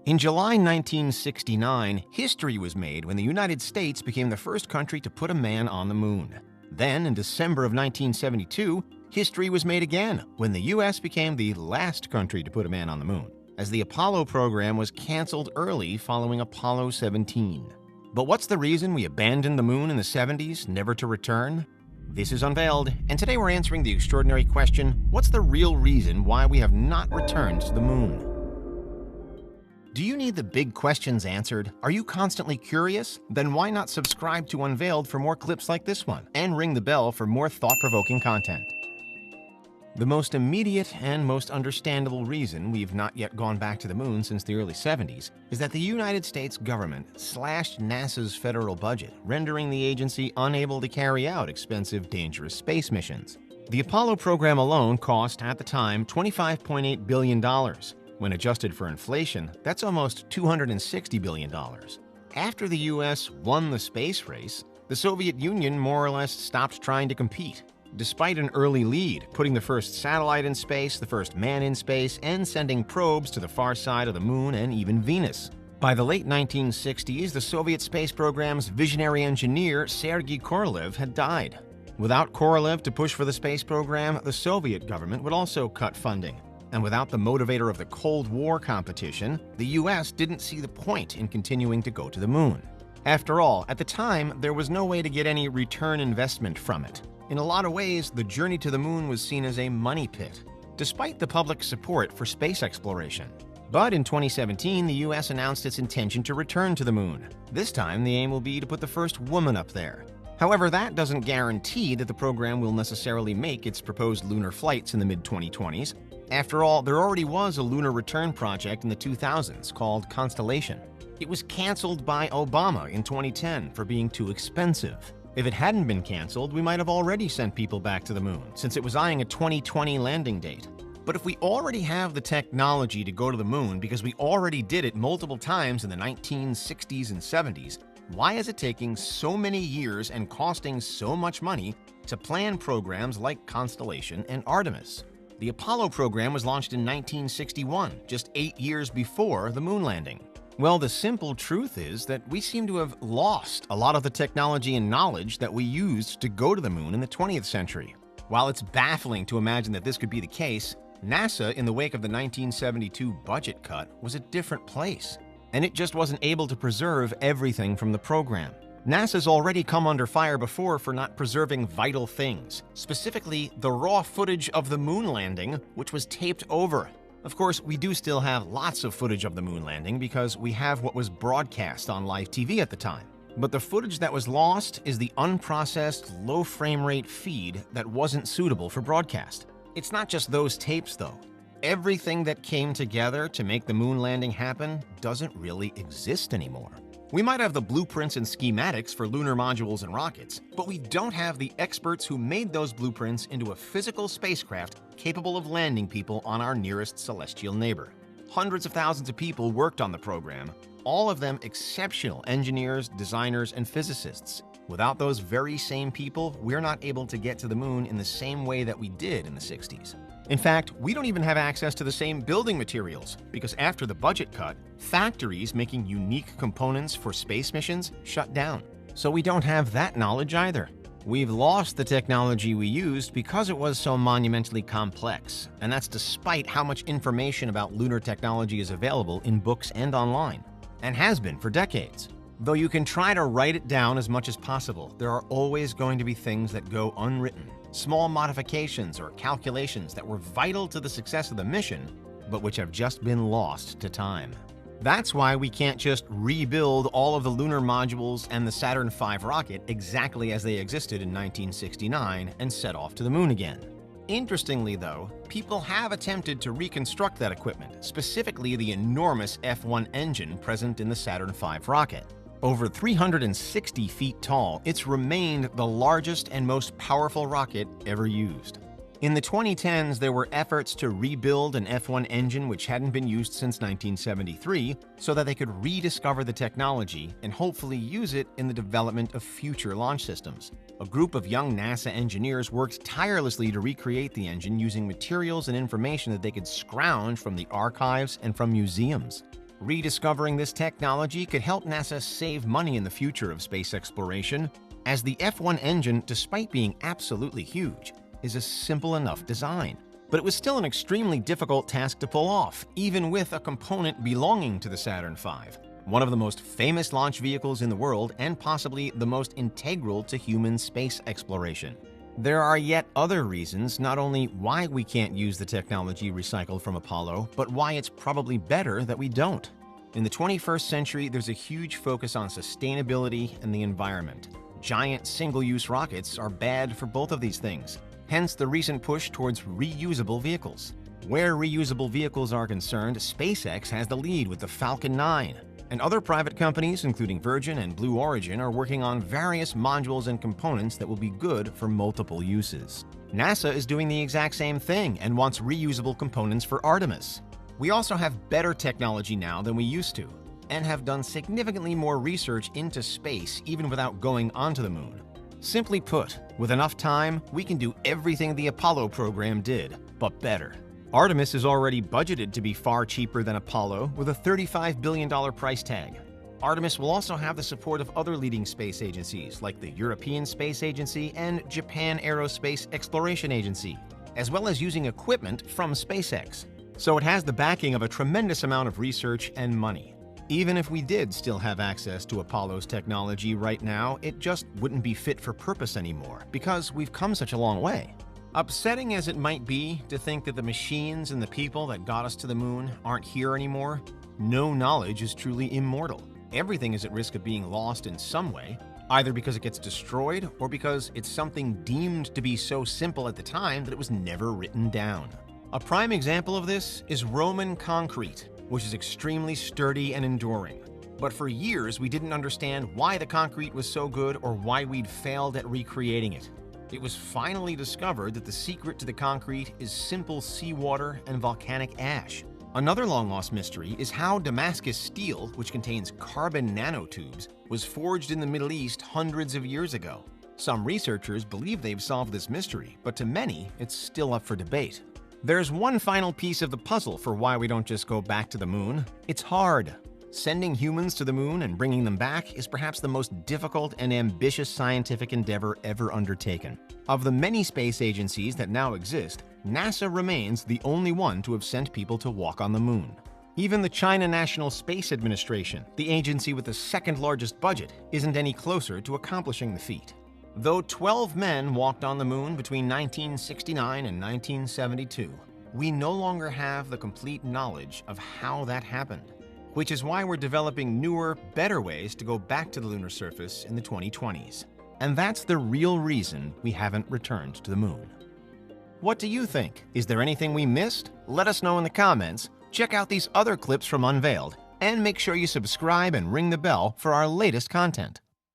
In July 1969, history was made when the United States became the first country to put a man on the moon. Then, in December of 1972, history was made again when the U.S. became the last country to put a man on the moon, as the Apollo program was canceled early following Apollo 17. But what's the reason we abandoned the moon in the 70s, never to return? This is Unveiled, and today we're answering the extraordinary question, what's the real reason why we have not returned to the moon? Do you need the big questions answered? Are you constantly curious? Then why not subscribe to Unveiled for more clips like this one, and ring the bell for more thought-provoking content. The most immediate and most understandable reason we've not yet gone back to the moon since the early 70s is that the United States government slashed NASA's federal budget, rendering the agency unable to carry out expensive, dangerous space missions. The Apollo program alone cost, at the time, $25.8 billion. When adjusted for inflation, that's almost $260 billion. After the U.S. won the space race, the Soviet Union more or less stopped trying to compete. Despite an early lead, putting the first satellite in space, the first man in space, and sending probes to the far side of the moon and even Venus. By the late 1960s, the Soviet space program's visionary engineer, Sergei Korolev, had died. Without Korolev to push for the space program, the Soviet government would also cut funding. And without the motivator of the Cold War competition, the U.S. didn't see the point in continuing to go to the moon. After all, at the time, there was no way to get any return investment from it. In a lot of ways, the journey to the moon was seen as a money pit, despite the public's support for space exploration. But in 2017, the U.S. announced its intention to return to the moon. This time, the aim will be to put the first woman up there. However, that doesn't guarantee that the program will necessarily make its proposed lunar flights in the mid-2020s. After all, there already was a lunar return project in the 2000s called Constellation. It was canceled by Obama in 2010 for being too expensive. If it hadn't been canceled, we might have already sent people back to the moon, since it was eyeing a 2020 landing date. But if we already have the technology to go to the moon because we already did it multiple times in the 1960s and 70s, why is it taking so many years and costing so much money to plan programs like Constellation and Artemis? The Apollo program was launched in 1961, just 8 years before the moon landing. Well, the simple truth is that we seem to have lost a lot of the technology and knowledge that we used to go to the moon in the 20th century. While it's baffling to imagine that this could be the case, NASA, in the wake of the 1972 budget cut, was a different place, and it just wasn't able to preserve everything from the program. NASA's already come under fire before for not preserving vital things, specifically the raw footage of the moon landing, which was taped over. Of course, we do still have lots of footage of the moon landing because we have what was broadcast on live TV at the time. But the footage that was lost is the unprocessed, low frame rate feed that wasn't suitable for broadcast. It's not just those tapes, though. Everything that came together to make the moon landing happen doesn't really exist anymore. We might have the blueprints and schematics for lunar modules and rockets, but we don't have the experts who made those blueprints into a physical spacecraft capable of landing people on our nearest celestial neighbor. Hundreds of thousands of people worked on the program, all of them exceptional engineers, designers, and physicists. Without those very same people, we're not able to get to the moon in the same way that we did in the 60s. In fact, we don't even have access to the same building materials because after the budget cut, factories making unique components for space missions shut down. So we don't have that knowledge either. We've lost the technology we used because it was so monumentally complex, and that's despite how much information about lunar technology is available in books and online, and has been for decades. Though you can try to write it down as much as possible, there are always going to be things that go unwritten. Small modifications or calculations that were vital to the success of the mission, but which have just been lost to time. That's why we can't just rebuild all of the lunar modules and the Saturn V rocket exactly as they existed in 1969 and set off to the moon again. Interestingly, though, people have attempted to reconstruct that equipment, specifically the enormous F1 engine present in the Saturn V rocket. Over 360 feet tall, it's remained the largest and most powerful rocket ever used. In the 2010s, there were efforts to rebuild an F1 engine which hadn't been used since 1973 so that they could rediscover the technology and hopefully use it in the development of future launch systems. A group of young NASA engineers worked tirelessly to recreate the engine using materials and information that they could scrounge from the archives and from museums. Rediscovering this technology could help NASA save money in the future of space exploration, as the F1 engine, despite being absolutely huge, is a simple enough design. But it was still an extremely difficult task to pull off, even with a component belonging to the Saturn V, one of the most famous launch vehicles in the world and possibly the most integral to human space exploration. There are yet other reasons not only why we can't use the technology recycled from Apollo, but why it's probably better that we don't. In the 21st century, there's a huge focus on sustainability and the environment. Giant single-use rockets are bad for both of these things, hence the recent push towards reusable vehicles. Where reusable vehicles are concerned, SpaceX has the lead with the Falcon 9. And other private companies, including Virgin and Blue Origin, are working on various modules and components that will be good for multiple uses. NASA is doing the exact same thing and wants reusable components for Artemis. We also have better technology now than we used to, and have done significantly more research into space even without going onto the moon. Simply put, with enough time, we can do everything the Apollo program did, but better. Artemis is already budgeted to be far cheaper than Apollo, with a $35 billion price tag. Artemis will also have the support of other leading space agencies like the European Space Agency and Japan Aerospace Exploration Agency, as well as using equipment from SpaceX. So it has the backing of a tremendous amount of research and money. Even if we did still have access to Apollo's technology right now, it just wouldn't be fit for purpose anymore, because we've come such a long way. Upsetting as it might be to think that the machines and the people that got us to the moon aren't here anymore, no knowledge is truly immortal. Everything is at risk of being lost in some way, either because it gets destroyed or because it's something deemed to be so simple at the time that it was never written down. A prime example of this is Roman concrete, which is extremely sturdy and enduring. But for years, we didn't understand why the concrete was so good or why we'd failed at recreating it. It was finally discovered that the secret to the concrete is simple seawater and volcanic ash. Another long-lost mystery is how Damascus steel, which contains carbon nanotubes, was forged in the Middle East hundreds of years ago. Some researchers believe they've solved this mystery, but to many, it's still up for debate. There's one final piece of the puzzle for why we don't just go back to the moon. It's hard. Sending humans to the moon and bringing them back is perhaps the most difficult and ambitious scientific endeavor ever undertaken. Of the many space agencies that now exist, NASA remains the only one to have sent people to walk on the moon. Even the China National Space Administration, the agency with the second largest budget, isn't any closer to accomplishing the feat. Though 12 men walked on the moon between 1969 and 1972, we no longer have the complete knowledge of how that happened, which is why we're developing newer, better ways to go back to the lunar surface in the 2020s. And that's the real reason we haven't returned to the moon. What do you think? Is there anything we missed? Let us know in the comments. Check out these other clips from Unveiled, and make sure you subscribe and ring the bell for our latest content.